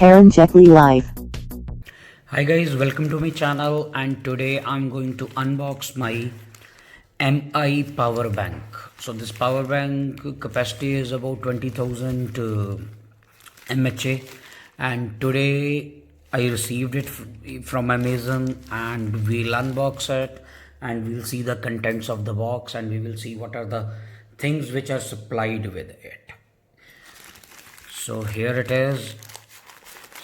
karanjetlilive. Hi guys, welcome to my channel, and today I'm going to unbox my MI power bank. So this power bank capacity is about 20,000 mAh, and today I received it from Amazon, and we'll unbox it and we'll see the contents of the box, and we will see what are the things which are supplied with it. So here it is.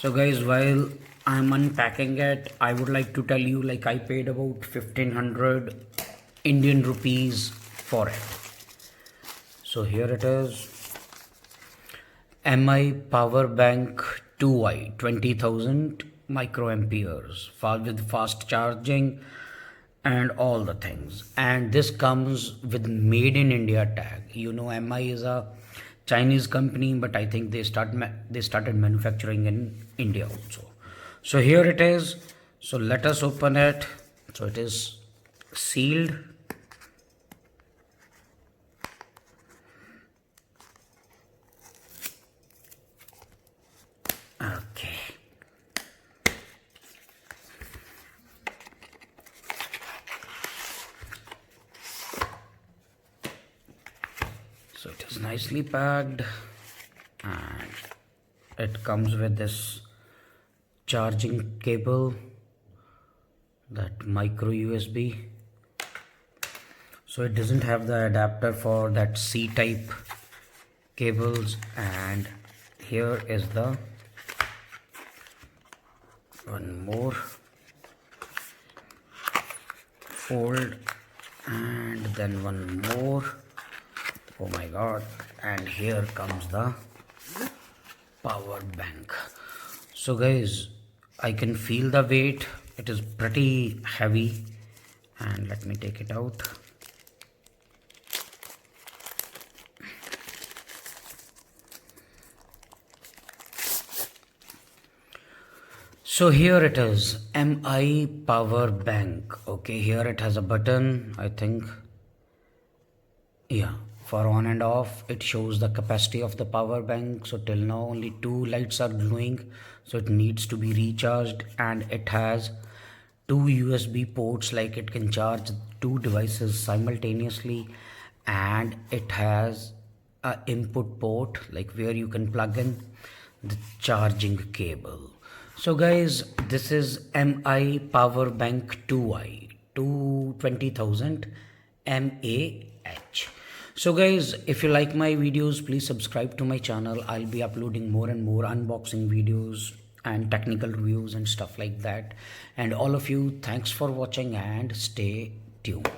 So guys, while I'm unpacking it, I would like to tell you, like, I paid about 1500 Indian rupees for it. So here it is, MI power bank 2i 20,000 microamperes with fast charging and all the things, and this comes with made in India tag. You know, MI is a Chinese company, but I think they started manufacturing in India also. So here it is. So let us open it. So it is sealed. Okay. So it is nicely packed, and it comes with this charging cable, that micro USB. So it doesn't have the adapter for that C type cables, and here is the one more fold, and then one more. Oh my god, and here comes the power bank. So guys, I can feel the weight. It is pretty heavy, and let me take it out. So here it is, MI power bank. Okay, here it has a button, I think. Yeah, for on and off. It shows the capacity of the power bank. So till now only two lights are glowing, so it needs to be recharged, and it has two USB ports, like it can charge two devices simultaneously, and it has a input port, like where you can plug in the charging cable. So guys, this is MI power bank 2i 220,000 mAh. So guys, if you like my videos, please subscribe to my channel. I'll be uploading more and more unboxing videos and technical reviews and stuff like that. And all of you, thanks for watching and stay tuned.